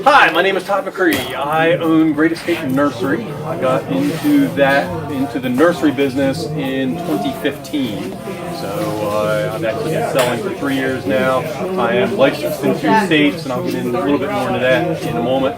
Hi, my name is Todd McCree. I own Great Escape Nursery. I got into the nursery business in 2015. So I've actually been selling for 3 years now. I am licensed in 2 states, and I'll get into a little bit more into that in a moment.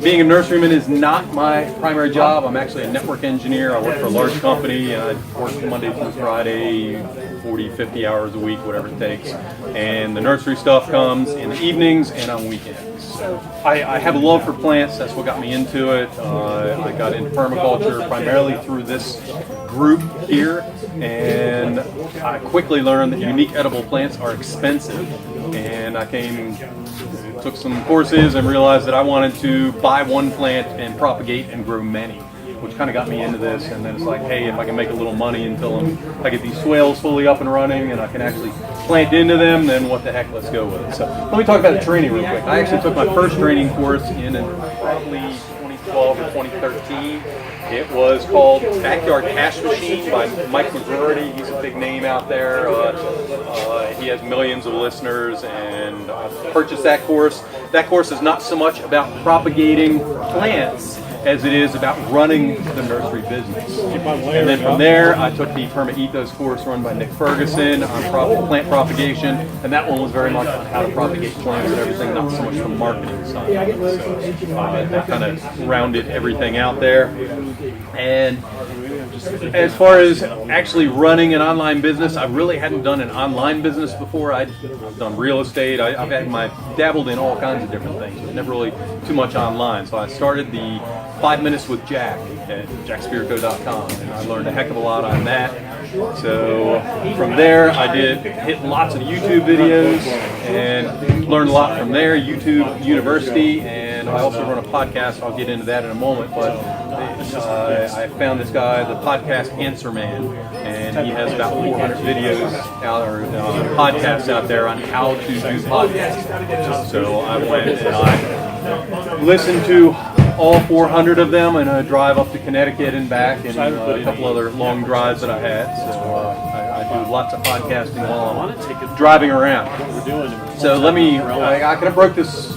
Being a nurseryman is not my primary job. I'm actually a network engineer. I work for a large company, and I work Monday through Friday, 40, 50 hours a week, whatever it takes. And the nursery stuff comes in the evenings and on weekends. So I have a love for plants. That's what got me into it. I got into permaculture primarily through this group here, and I quickly learned that unique edible plants are expensive. And I took some courses and realized that I wanted to buy one plant and propagate and grow many, which kind of got me into this. And then it's like, hey, if I can make a little money until I get these swales fully up and running and I can actually plant into them, then what the heck, let's go with it. So let me talk about the training real quick. I actually took my first training course in probably 2012 or 2013. It was called Backyard Cash Machine by Mike McGroarty. He's a big name out there. He has millions of listeners, and I purchased that course. That course is not so much about propagating plants as it is about running the nursery business. And then from there, I took the Perma Ethos course run by Nick Ferguson on plant propagation, and that one was very much on how to propagate plants and everything, not so much the marketing side. So that kind of rounded everything out there. And as far as actually running an online business, I really hadn't done an online business before. I've done real estate. I've dabbled in all kinds of different things, but never really too much online. So I started the 5 Minutes with Jack at jackspirko.com, and I learned a heck of a lot on that. So from there, I hit lots of YouTube videos and learned a lot from there, YouTube University, and I also run a podcast. I'll get into that in a moment, but I found this guy, the Podcast Answer Man, and he has about 400 videos podcasts out there on how to do podcasts. So I went and I listened to all 400 of them, and I drive up to Connecticut and back, and a couple other long drives that I had. So I do lots of podcasting while I'm driving around. So I kind of broke this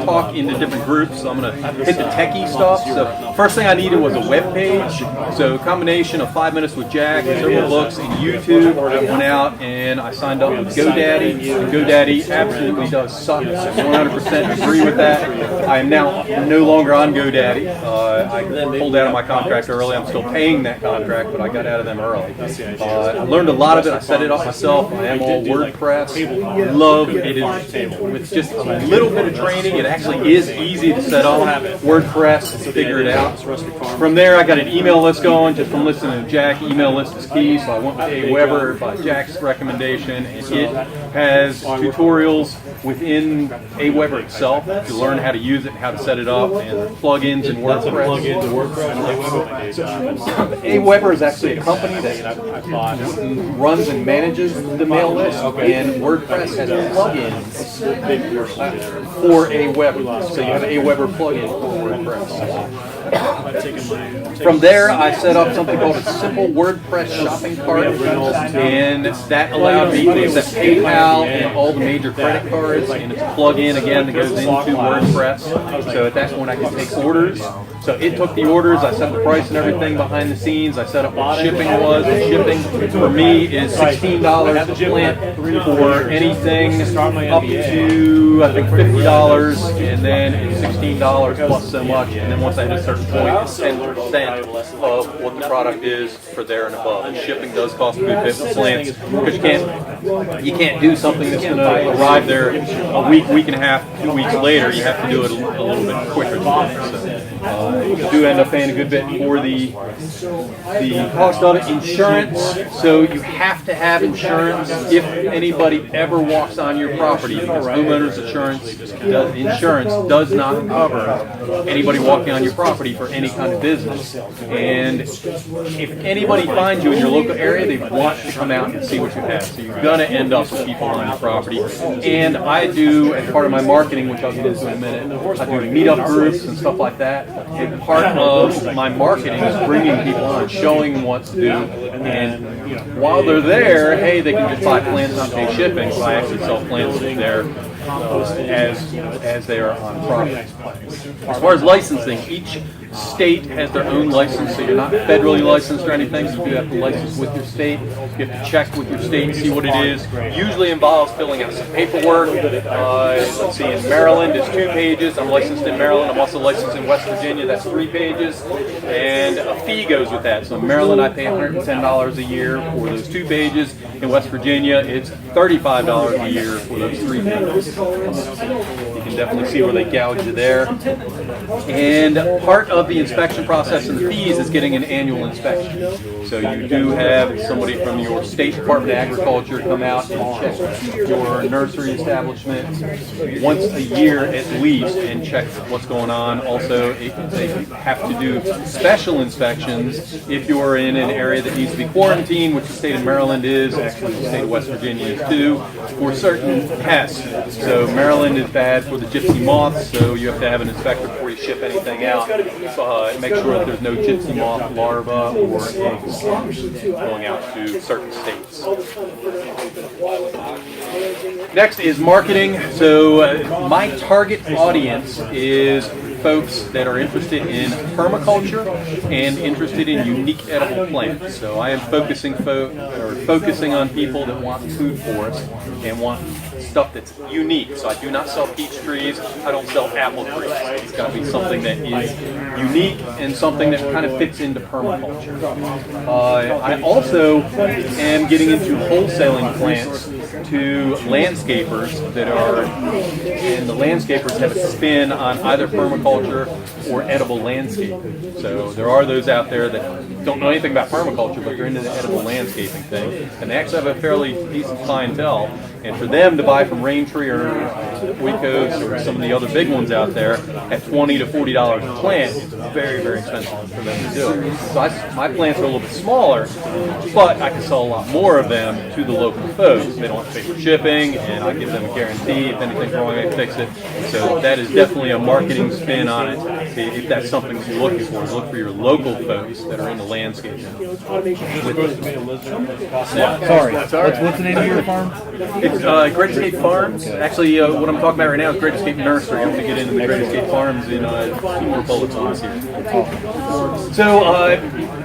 talk into different groups, so I'm going to hit the techie stuff. So first thing I needed was a web page. So a combination of 5 Minutes with Jack, several books, and YouTube. I went out and I signed up with GoDaddy. And GoDaddy absolutely does suck. I 100% agree with that. I am now no longer on GoDaddy. I pulled out of my contract early. I'm still paying that contract, but I got out of them early. I learned a lot of it. I set it up myself. I am all WordPress. Love it. With just a little bit of training, it actually is easy to set up WordPress and figure it out. From there, I got an email list going just from listening to Jack. Email list is key, so I went with Aweber by Jack's recommendation, and it has tutorials within Aweber itself to learn how to use it and how to set it up, and plugins in WordPress. Aweber is actually a company that runs and manages the mail list, and WordPress has plugins for Aweber. So you have an Aweber plugin for WordPress. From there, I set up something called a simple WordPress shopping cart, and that allowed me to accept PayPal and all the major credit cards, and it's a plug-in again that goes into WordPress. So at that point, I can take orders. So it took the orders, I set the price and everything behind the scenes, I set up what shipping was, and shipping for me is $16 a plant for anything up to, I think, $50, and then it's $16 plus so much, and then once I hit a certain point, it's 10% of what the product is for there and above. And shipping does cost a good bit for plants, because you can't do something that's going to arrive there a week, week and a half, 2 weeks later. You have to do it a little bit quicker than that. So you do end up paying a good bit for the cost of it. Insurance, so you have to have insurance if anybody ever walks on your property, because homeowners insurance does not cover anybody walking on your property for any kind of business. And if anybody finds you in your local area, they want to come out and see what you have. So you're going to end up with people on your property. And I do, as part of my marketing, which I'll get into in a minute, I do meetup groups and stuff like that. And part of my marketing is bringing people on, showing what to do, and while they're there, hey, they can just buy plants and pay shipping. So I actually sell plants there as they are on property. As far as licensing, each state has their own license, so you're not federally licensed or anything. So you do have to license with your state. You have to check with your state and see what it is. Usually involves filling out some paperwork. Let's see, in Maryland it's 2 pages. I'm licensed in Maryland. I'm also licensed in West Virginia. That's 3 pages. And a fee goes with that. So in Maryland I pay $110 a year for those 2 pages. In West Virginia it's $35 a year for those 3 pages. You can definitely see where they gouge you there. And part of the inspection process and the fees is getting an annual inspection. So you do have somebody from your state Department of Agriculture come out and check your nursery establishment once a year at least and check what's going on. Also, they have to do special inspections if you're in an area that needs to be quarantined, which the state of Maryland is, actually the state of West Virginia is too, for certain pests. So Maryland is bad for the gypsy moths, so you have to have an inspector before you ship anything out. Make sure that there's no gypsy moth larvae or eggs going out to certain states. Next is marketing. So my target audience is folks that are interested in permaculture and interested in unique edible plants. So I am focusing on people that want food forests and want stuff that's unique. So I do not sell peach trees. I don't sell apple trees. It's got to be something that is unique and something that kind of fits into permaculture. I also am getting into wholesaling plants to landscapers that are, and the landscapers have a spin on either permaculture or edible landscaping. So there are those out there that don't know anything about permaculture, but they're into the edible landscaping thing, and they actually have a fairly decent clientele. And for them to buy from Raintree or Oikos or some of the other big ones out there at $20 to $40 a plant, it's very, very expensive for them to do it. So my plants are a little bit smaller, but I can sell a lot more of them to the local folks. They don't have to pay for shipping, and I give them a guarantee. If anything's wrong, I fix it. So that is definitely a marketing spin on it. If that's something that you're looking for, look for your local folks that are in the landscaping. Sorry. What's the name of your farm? It's Great Escape Farms. Actually, what I'm talking about right now is Great Escape Nursery. I'm going to get into the Great Escape Farms in 2 more bullet points here. So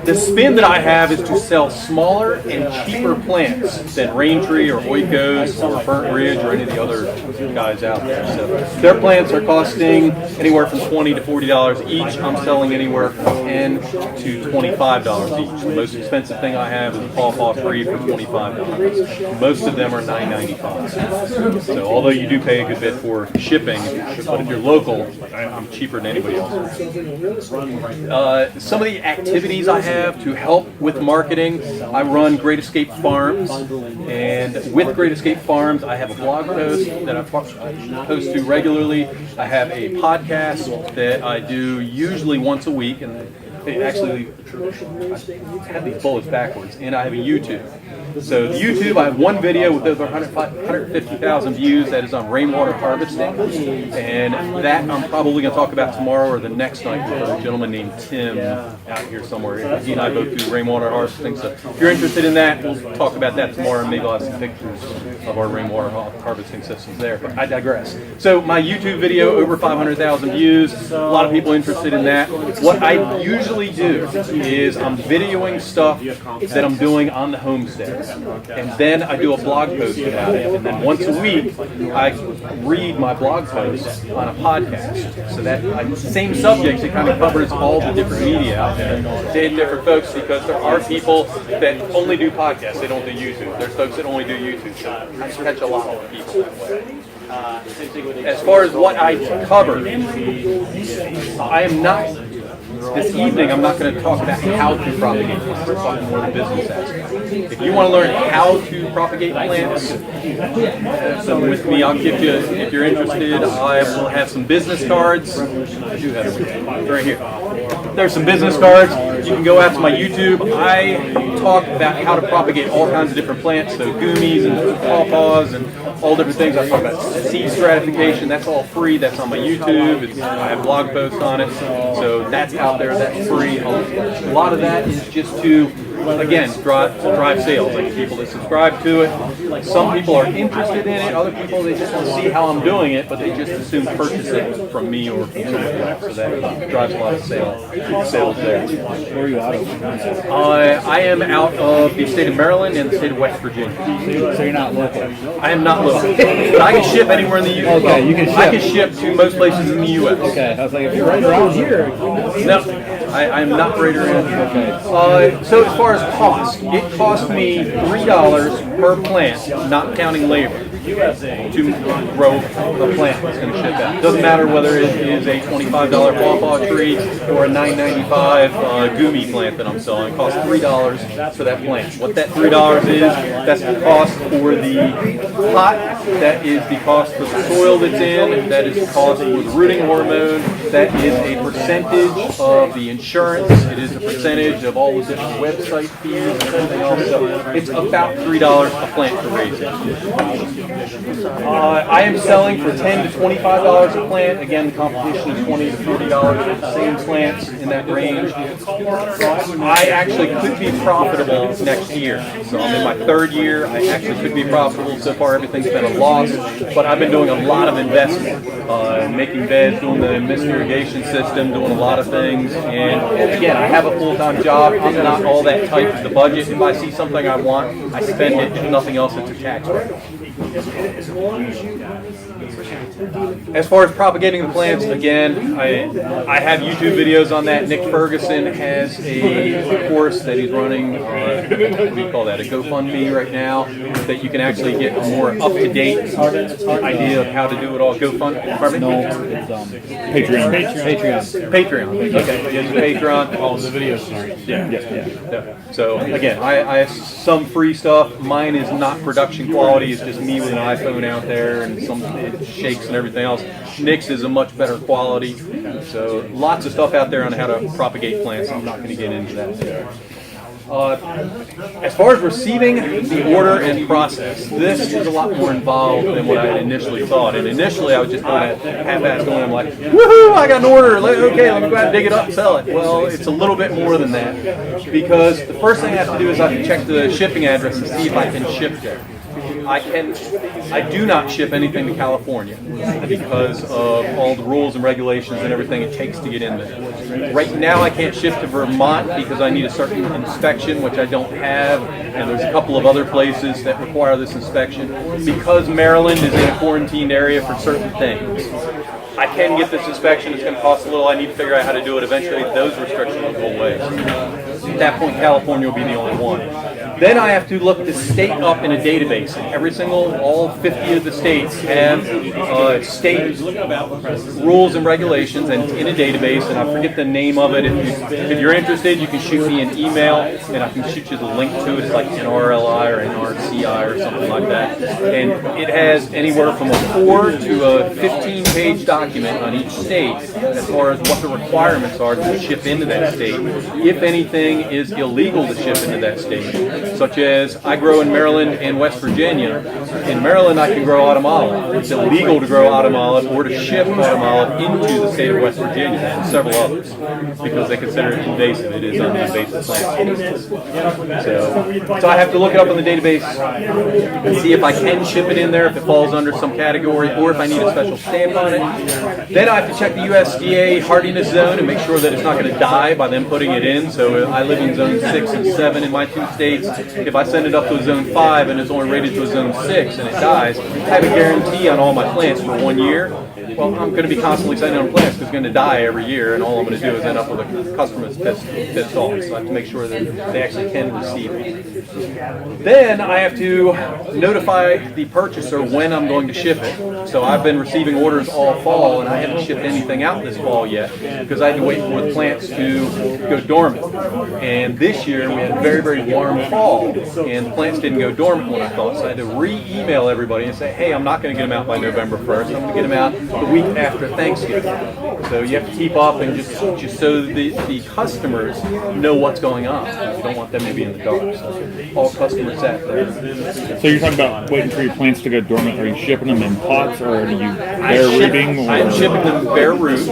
the spin that I have is to sell smaller and cheaper plants than Raintree or Oikos or Burnt Ridge or any of the other guys out there. So their plants are costing anywhere from $20 to $40 each. I'm selling anywhere from $10 to $25 each. The most expensive thing I have is a pawpaw tree for $25. Most of them are $9.95. So although you do pay a good bit for shipping, but if you're local, I'm cheaper than anybody else. Some of the activities I have to help with marketing, I run Great Escape Farms, and with Great Escape Farms, I have a blog post that I post to regularly. I have a podcast that I do usually once a week, and actually I had these bullets backwards, and I have a YouTube. So the YouTube, I have one video with over 150,000 views that is on rainwater harvesting, and that I'm probably going to talk about tomorrow or the next night with a gentleman named Tim out here somewhere. He and I both do rainwater harvesting, so if you're interested in that, we'll talk about that tomorrow, and maybe I'll have some pictures of our rainwater harvesting systems there, but I digress. So my YouTube video, over 500,000 views, a lot of people interested in that. What I usually do is I'm videoing stuff that I'm doing on the homestead, and then I do a blog post about it, and then once a week I read my blog post on a podcast. So that same subject, it kind of covers all the different media out there, to different folks, because there are people that only do podcasts, they don't do YouTube. There's folks that only do YouTube, so I catch a lot of people that way. As far as what I cover, I am not, this evening I'm not going to talk about how to propagate plants. I'm talking more the business aspect. If you want to learn how to propagate plants, so with me, I'll give you, if you're interested, I will have some business cards. I do have it right here. There's some business cards. You can go out to my YouTube. I talk about how to propagate all kinds of different plants, so gummies and pawpaws and all different things. I talk about seed stratification. That's all free. That's on my YouTube. I have blog posts on it. So that's out there. That's free. A lot of that is just to again, drive sales. Like people that subscribe to it. Some people are interested in it. Other people, they just want to see how I'm doing it, but they just assume purchase it from me or from somebody else. So that drives a lot of sales there. Where are you out of? I am out of the state of Maryland and the state of West Virginia. So you're not local? I am not local. But I can ship anywhere in the U.S. Okay, you can ship. I can ship to most places in the U.S. Okay, I was like, if you're right around here. No, I'm not right around here. Okay. So as far as cost, it cost me $3 per plant, not counting labor, to grow a plant that's going to ship out. It doesn't matter whether it is a $25 pawpaw tree or a $9.95 gumi plant that I'm selling. It costs $3 for that plant. What that $3 is, that's the cost for the pot, that is the cost for the soil that's in, that is the cost for the rooting hormone, that is a percentage of the insurance, it is a percentage of all the different website fees and everything else. So it's about $3 a plant to raise it. I am selling for $10 to $25 a plant. Again, the competition is $20 to $40 for the same plants in that range. I actually could be profitable next year. So I'm in my third year. I actually could be profitable. So far, everything's been a loss, but I've been doing a lot of investment, making beds, doing the mist irrigation system, doing a lot of things. And again, I have a full-time job. I'm not all that tight with the budget. If I see something I want, I spend it. If nothing else, it's a tax break. As far as propagating the plants, again, I have YouTube videos on that. Nick Ferguson has a course that he's running, what do you call that, a GoFundMe right now, that you can actually get a more up-to-date idea of how to do it all. GoFundMe? Pardon me? No, it's Patreon. Patreon. Okay, yes, Patreon. All the videos. Yeah. So again, I have some free stuff. Mine is not production quality. It's just me with an iPhone out there and some it shakes and everything else. Nick's is a much better quality. So lots of stuff out there on how to propagate plants. I'm not going to get into that. As far as receiving the order and process, this is a lot more involved than what I had initially thought. And initially, I was just kind of half-assed going. I'm like, woohoo! I got an order. Okay, let me go out and dig it up and sell it. Well, it's a little bit more than that, because the first thing I have to do is I have to check the shipping address to see if I can ship there. I do not ship anything to California because of all the rules and regulations and everything it takes to get in there. Right now I can't ship to Vermont because I need a certain inspection, which I don't have, and there's a couple of other places that require this inspection. Because Maryland is in a quarantined area for certain things, I can get this inspection. It's going to cost a little. I need to figure out how to do it. Eventually those restrictions will go away. At that point, California will be the only one. Then I have to look the state up in a database. And all 50 of the states have state rules and regulations and in a database, and I forget the name of it. If you're interested, you can shoot me an email, and I can shoot you the link to it. It's like NRLI or NRCI or something like that. And it has anywhere from a 4 to a 15-page document on each state as far as what the requirements are to ship into that state. If anything is illegal to ship into that state, such as I grow in Maryland and West Virginia. In Maryland, I can grow autumn olive. It's illegal to grow autumn olive or to ship autumn olive into the state of West Virginia and several others because they consider it invasive. It is an invasive plant. So I have to look it up in the database and see if I can ship it in there, if it falls under some category, or if I need a special stamp on it. Then I have to check the USDA hardiness zone and make sure that it's not going to die by them putting it in. So I live in zone 6 and 7 in my two states. If I send it up to a zone 5 and it's only rated to a zone 6 and it dies, I have a guarantee on all my plants for 1 year. Well, I'm going to be constantly sending on plants because it's going to die every year, and all I'm going to do is end up with a customer that's pissed off. So I have to make sure that they actually can receive it. Then I have to notify the purchaser when I'm going to ship it. So I've been receiving orders all fall, and I haven't shipped anything out this fall yet because I had to wait for the plants to go dormant. And this year we had a very, very warm fall, and the plants didn't go dormant when I thought. So I had to re-email everybody and say, hey, I'm not going to get them out by November 1st. I'm going to get them out the week after Thanksgiving. So you have to keep up and just so the customers know what's going on. You don't want them to be in the dark. So all customer sat there. So you're talking about waiting for your plants to go dormant. Are you shipping them in pots, or are you bare rooting? I'm shipping them bare root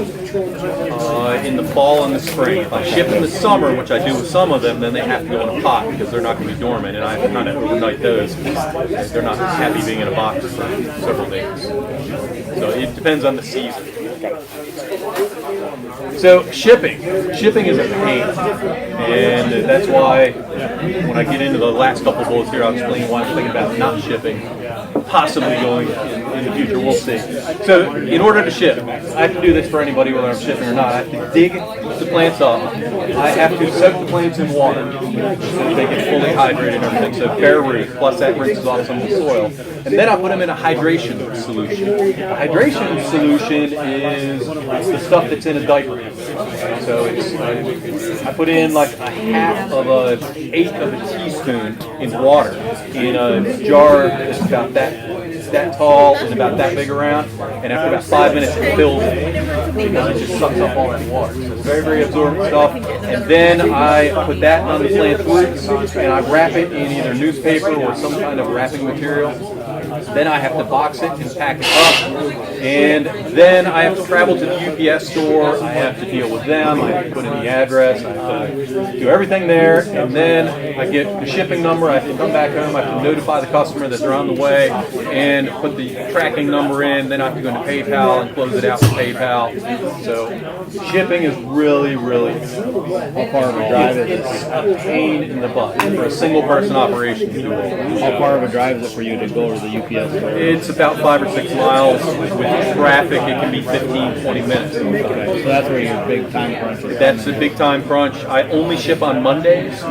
in the fall and the spring. If I ship in the summer, which I do with some of them, then they have to go in a pot because they're not going to be dormant, and I have to kind of overnight those because they're not happy being in a box for several days. So it depends on the season. So shipping is a pain, and that's why when I get into the last couple of bullets here, I'll explain why I'm thinking about not shipping, possibly going in the future. We'll see. So in order to ship, I have to do this for anybody whether I'm shipping or not. I have to dig the plants up. I have to soak the plants in water so that they get fully hydrated and everything. So bare root, plus that rinses off some of the soil. And then I put them in a hydration solution. A hydration solution is the stuff that's in a diaper. So I put in like a half of an eighth of a teaspoon in water in a jar that's about that tall and about that big around, and after about 5 minutes it fills because it just sucks up all that water. So it's very, very absorbent stuff. And then I put that on the plant roots and I wrap it in either newspaper or some kind of wrapping material. Then I have to box it and pack it up, and then I have to travel to the UPS store. I have to deal with them. I have to put in the address. I have to do everything there, and then I get the shipping number. I have to come back home. I have to notify the customer that they're on the way and put the tracking number in. Then I have to go into PayPal and close it out with PayPal. So shipping is really, really How far of a drive is it's it? a pain in the butt for a single person operation to do it. How far of a drive is it for you to go to the UPS store? It's about 5 or 6 miles. With traffic, it can be 15, 20 minutes. Okay, so that's where your big time crunch is. That's a big time crunch. I only ship on Mondays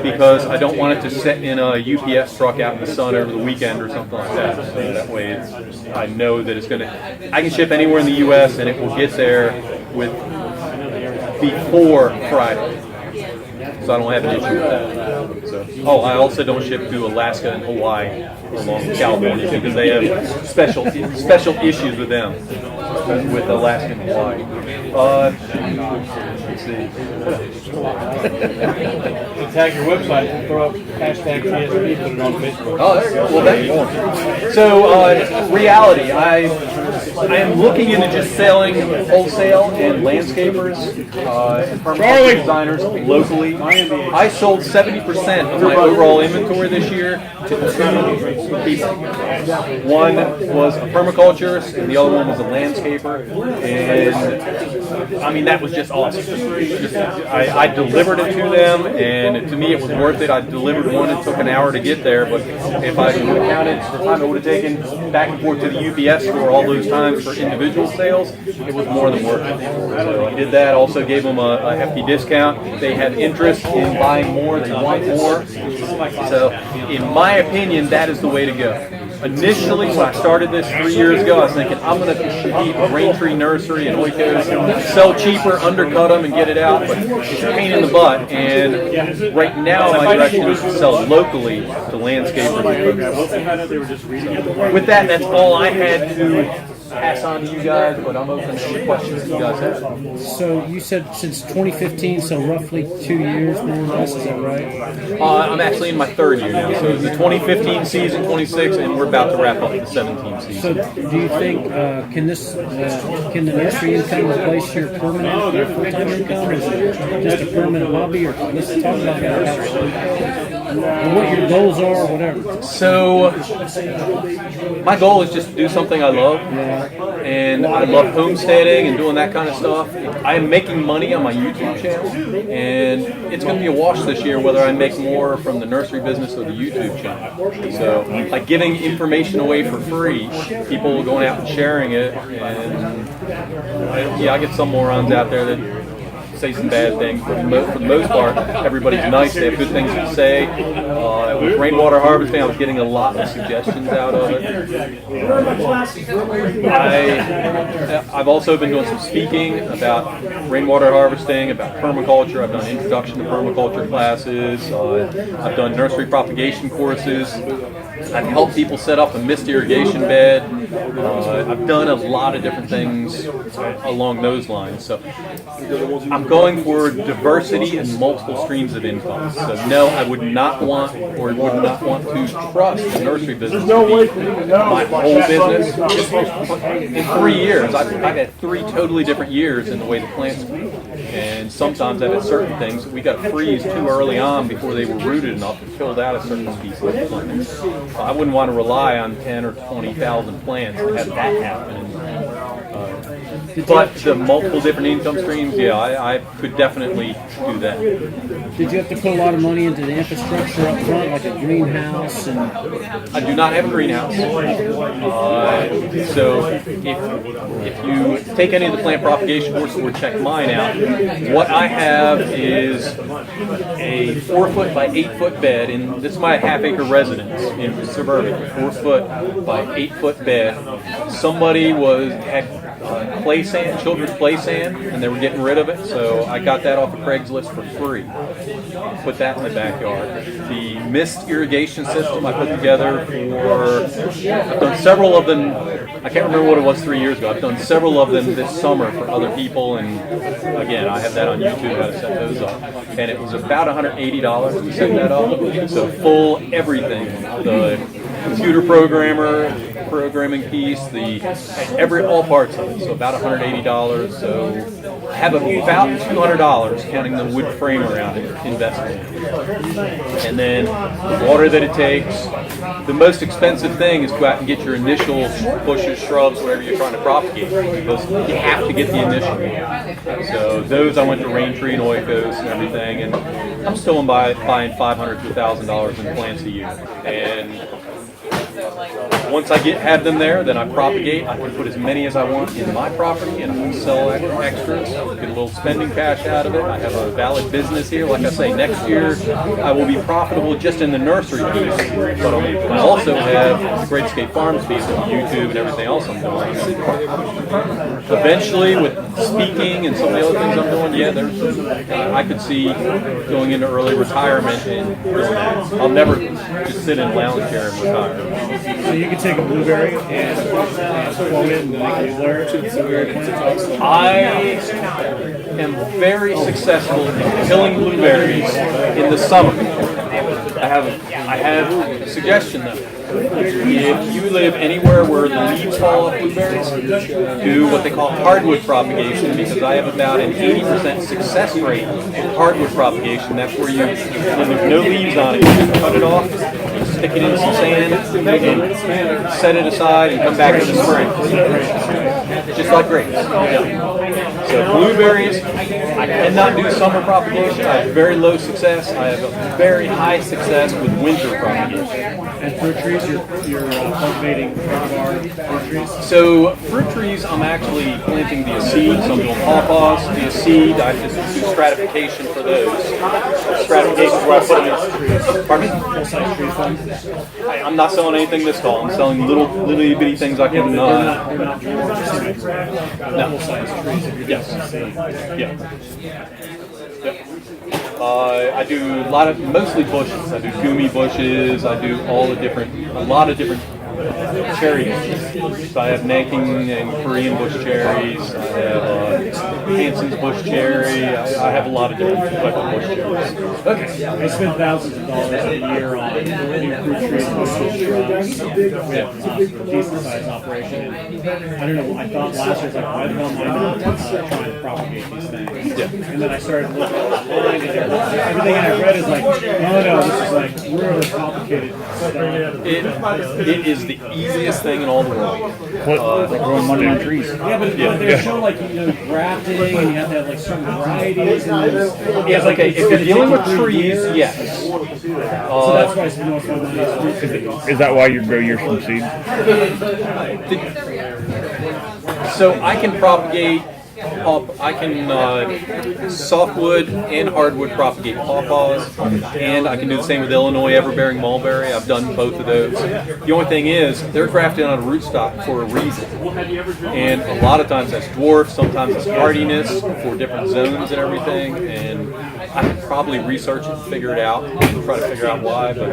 because I don't want it to sit in a UPS truck out in the sun over the weekend or something like that. So that way I know that it's going to, I can ship anywhere in the U.S. and it will get there before Friday. So I don't have an issue with that. So, I also don't ship to Alaska and Hawaii along with California because they have special issues with them, with Alaska and Hawaii. Let's see. Tag your website and throw up hashtag TSP, put it on Facebook. Oh, there you go. Well, thank you. So, reality, I am looking into just selling wholesale and landscapers and permaculture designers locally. I sold 70% of my overall inventory this year to 2 people. One was a permaculturist and the other one was a landscaper. And I mean, that was just awesome. I delivered it to them, and to me it was worth it. I delivered one. It took an hour to get there, but if I would have counted the time it would have taken back and forth to the UPS store all those times for individual sales, it was more than worth it. So I did that. Also gave them a hefty discount. They had interest in buying more. They want more. So in my opinion, that is the way to go. Initially, when I started this 3 years ago, I was thinking, I'm going to compete with Raintree Nursery and Oikos, sell cheaper, undercut them, and get it out, but it's a pain in the butt. And right now, my direction is to sell locally to landscapers and folks. So, with that, that's all I had to pass on to you guys, but I'm open to any questions that you guys have. So you said since 2015, so roughly 2 years more or less, is that right? I'm actually in my 3rd year now, so it's the 2015 season, 26, and we're about to wrap up the 17 season. So do you think, can the nursery income replace your permanent or full-time income? Is it just a permanent hobby? Or let's talk about that. Or what your goals are, or whatever. So, my goal is just to do something I love, and I love homesteading and doing that kind of stuff. I am making money on my YouTube channel, and it's going to be a wash this year whether I make more from the nursery business or the YouTube channel. So, like giving information away for free, people going out and sharing it, and I get some morons out there that say some bad things, but for the most part, everybody's nice. They have good things to say. With rainwater harvesting, I was getting a lot of suggestions out of it. I've also been doing some speaking about rainwater harvesting, about permaculture. I've done introduction to permaculture classes. I've done nursery propagation courses. I've helped people set up a mist irrigation bed. I've done a lot of different things along those lines. So I'm going for diversity and multiple streams of income. So no, I would not want or would not want to trust the nursery business to be my whole business. In 3 years, I've had 3 totally different years in the way the plants grew. And sometimes I've had certain things that we got to freeze too early on before they were rooted enough and killed out a certain species of plant. I wouldn't want to rely on 10 or 20,000 plants to have that happen. But the multiple different income streams, yeah, I could definitely do that. Did you have to put a lot of money into the infrastructure up front, like a greenhouse? And I do not have a greenhouse. So if you take any of the plant propagation courses or check mine out, what I have is a 4-foot by 8-foot bed, and this is my half-acre residence in suburbia, 4-foot by 8-foot bed. Somebody had play sand, children's play sand, and they were getting rid of it, so I got that off of Craigslist for free. Put that in the backyard. The mist irrigation system I put together I've done several of them. I can't remember what it was 3 years ago. I've done several of them this summer for other people, and again, I have that on YouTube how to set those up. And it was about $180 to set that up. So full everything. The computer programming piece, all parts of it. So about $180. So I have about $200 counting the wood frame around it invested. And then the water that it takes. The most expensive thing is to go out and get your initial bushes, shrubs, whatever you're trying to propagate, because you have to get the initial. So those I went to Rain Tree and Oikos and everything, and I'm still buying $500 to $1,000 in plants a year. And once I have them there, then I propagate. I can put as many as I want in my property, and I can sell extras, get a little spending cash out of it. I have a valid business here. Like I say, next year I will be profitable just in the nursery piece, but I also have the Great Escape Farms piece on YouTube and everything else I'm doing. Eventually, with speaking and some of the other things I'm doing, I could see going into early retirement and doing that. I'll never just sit in a lounge chair and retire. So you can take a blueberry and quote it and then they can learn to the blueberry plant. I am very successful in killing blueberries in the summer. I have a suggestion though. If you live anywhere where the leaves fall off blueberries, do what they call hardwood propagation, because I have about an 80% success rate with hardwood propagation. That's where when there's no leaves on it, you just cut it off, stick it in some sand, and set it aside and come back in the spring. Just like grapes. Yeah. So blueberries, I cannot do summer propagation. I have very low success. I have a very high success with winter propagation. And fruit trees, you're cultivating fruit trees? So fruit trees, I'm actually planting via seed. So I'm doing pawpaws via seed. I just do stratification for those. Stratification is where I put them in. Pardon me? Full-size tree farm? I'm not selling anything this tall. I'm selling little bitty things I can. They're not dwarfs. No. Full-size trees. Yes. Yeah. Yep. I do mostly bushes. I do gumi bushes. I do a lot of different cherry bushes. So I have Nanking and Korean bush cherries. I have Hanson's bush cherry. I have a lot of different types of bush cherries. Okay. I spend thousands of dollars a year on new fruit trees, bushes, shrubs. We have a decent sized operation. I don't know. I thought last year, why the hell am I not trying to propagate these things? Yeah. And then I started looking online, and everything I read is like, oh no, this is like really complicated stuff. It is the easiest thing in all the world. Like growing money on trees. Yeah, but they show grafting, and you have to have certain varieties. And yeah, okay. If you're dealing with trees, yes. So that's why I spend most of my money on fruit. Is that why you grow yours from seed? So I can propagate. I can softwood and hardwood propagate pawpaws, and I can do the same with Illinois everbearing mulberry. I've done both of those. The only thing is, they're grafted on a rootstock for a reason, and a lot of times that's dwarf, sometimes it's hardiness for different zones and everything. And I could probably research it and figure it out, and try to figure out why, but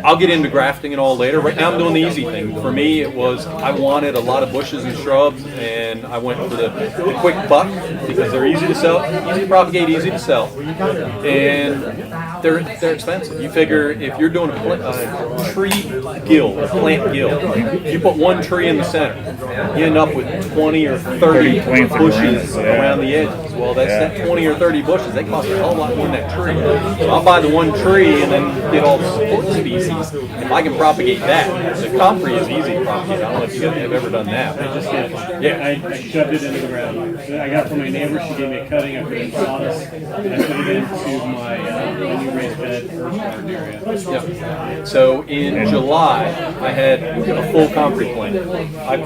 I'll get into grafting and all later. Right now I'm doing the easy thing. For me, it was I wanted a lot of bushes and shrubs, and I went for the quick buck because they're easy to sell, easy to propagate, easy to sell, and they're expensive. You figure if you're doing a tree gill, a plant gill, you put one tree in the center, you end up with 20 or 30 bushes around the edges. Well, that's that 20 or 30 bushes. They cost a whole lot more than that tree. So I'll buy the one tree and then get all the support species. If I can propagate that, the comfrey is easy to propagate. I don't know if you guys have ever done that. I just did. Yeah, I shoved it into the ground. I got it from my neighbor. She gave me a cutting. I put it in sawdust, and I put it into my new raised bed earth garden area. Yep. So in July, I had a full comfrey plant. I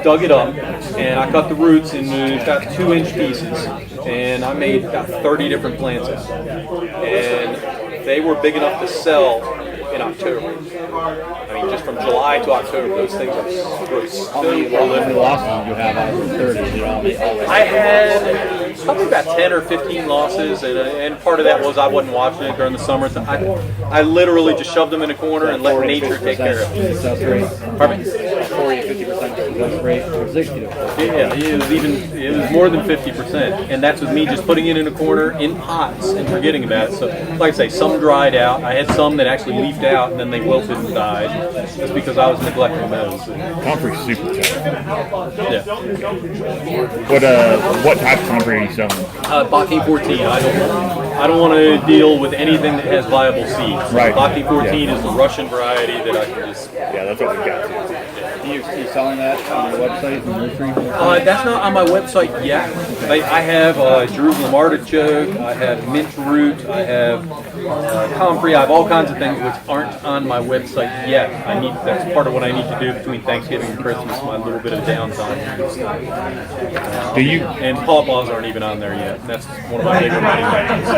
dug it up and I cut the roots into about 2-inch pieces, and I made about 30 different plants out of it. And they were big enough to sell in October. I mean, just from July to October, those things are so prolific. losses you have out of the 30? I had probably about 10 or 15 losses, and part of that was I wasn't watching it during the summer. I literally just shoved them in a corner and let nature take care of it. Success rate. Pardon me? 40-50% success rate, or 60 to 40. Yeah, it was more than 50%, and that's with me just putting it in a corner in pots and forgetting about it. So, like I say, some dried out. I had some that actually leafed out and then they wilted and died. Just because I was neglecting those. Comfrey's super tough. Yeah. What type of comfrey are you selling? Baki 14. I don't want to deal with anything that has viable seeds. Right. Baki 14 is the Russian variety that I can just. Yeah, that's what we got too. Are you selling that on your website, the nursery? That's not on my website yet. I have Jerusalem artichoke, I have mint root, I have comfrey, I have all kinds of things which aren't on my website yet. That's part of what I need to do between Thanksgiving and Christmas, my little bit of downtime. And pawpaws aren't even on there yet. That's one of my big remaining things.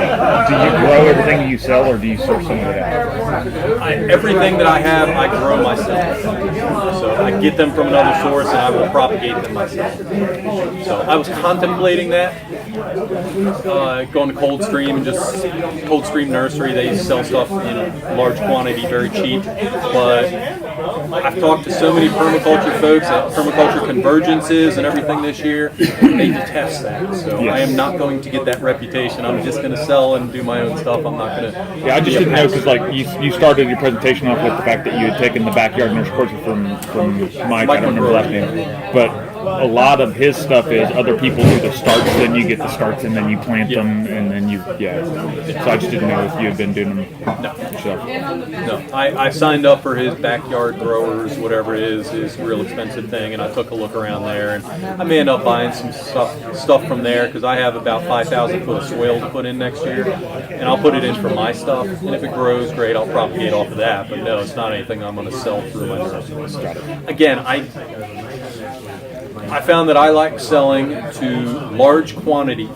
Do you grow everything that you sell, or do you source some of it out? Everything that I have, I grow myself. So I get them from another source and I will propagate them myself. So I was contemplating that, going to Coldstream and just Coldstream Nursery. They sell stuff in large quantity, very cheap. But I've talked to so many permaculture folks at permaculture convergences and everything this year. They detest that. So I am not going to get that reputation. I'm just going to sell and do my own stuff. I'm not going to. Yeah, I just didn't know because like you started your presentation off with the fact that you had taken the backyard nurse courses from Mike. I don't remember the last name, but a lot of his stuff is other people do the starts, then you get the starts, and then you plant them, and then So I just didn't know if you had been doing them. No, I signed up for his backyard growers, whatever it is, his real expensive thing, and I took a look around there, and I may end up buying some stuff from there because I have about 5,000 foot of swale to put in next year, and I'll put it in for my stuff, and if it grows, great, I'll propagate off of that. But no, it's not anything I'm going to sell through my nursery. Again, I found that I like selling to large quantity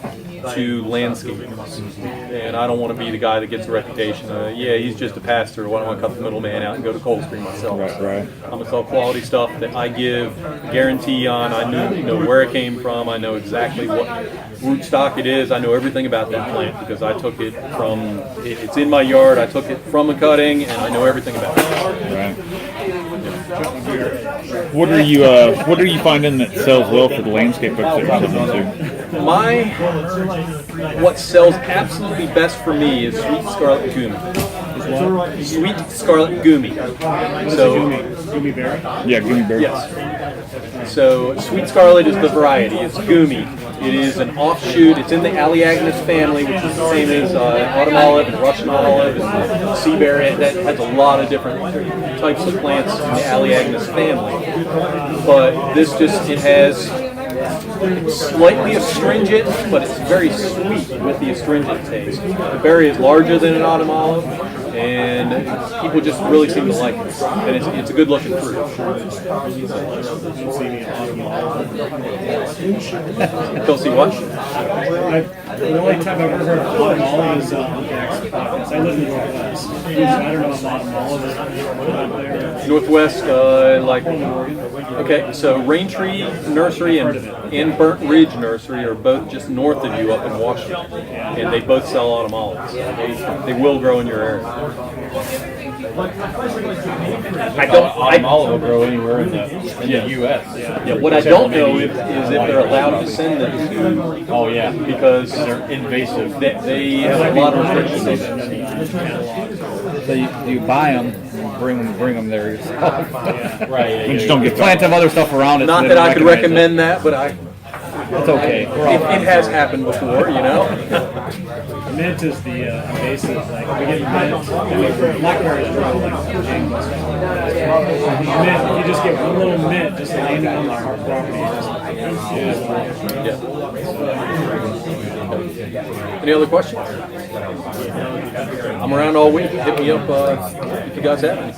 to landscapers, and I don't want to be the guy that gets a reputation of, he's just a pastor, why don't I cut the middleman out and go to Coldstream myself. Right. I'm going to sell quality stuff that I give guarantee on. I know where it came from, I know exactly what rootstock it is, I know everything about that plant because I took it from, it's in my yard, I took it from a cutting, and I know everything about it. Right. What are you finding that sells well for the landscape folks that you're selling to? What sells absolutely best for me is sweet scarlet gumi. Sweet scarlet gumi. So Gummy bear? Yeah, gummy bear. yes. So sweet scarlet is the variety. It's gumi. It is an offshoot. It's in the Aleagnus family, which is the same as autumn olive and Russian olive and sea bear. That has a lot of different types of plants in the Aleagnus family. But this it has slightly astringent, but it's very sweet with the astringent taste. The berry is larger than an autumn olive, and people just really seem to like it. And it's a good looking fruit. You'll see what? The only time I've ever heard of bottom olive is on Derek's podcast. I live in the Northwest. So I don't know about bottom olive is out there. Northwest, okay, so Raintree Nursery and Burnt Ridge Nursery are both just north of you up in Washington, and they both sell autumn olives. They will grow in your area. Autumn olive will grow anywhere in the U.S. Yeah, what I don't know is if they're allowed to send them to. Oh yeah, Because they're invasive. they have a lot of restrictions. So you buy them, bring them there yourself. Right. You just don't get Plenty of other stuff around it. Not so that they I could recognize recommend that, but It's okay. it has happened before, you know. Mint is the invasive. Like we get mint. Blackberries grow like jingles. Mint. You just get one little mint just landing on our property. Any other questions? I'm around all week. Hit me up if you guys have any.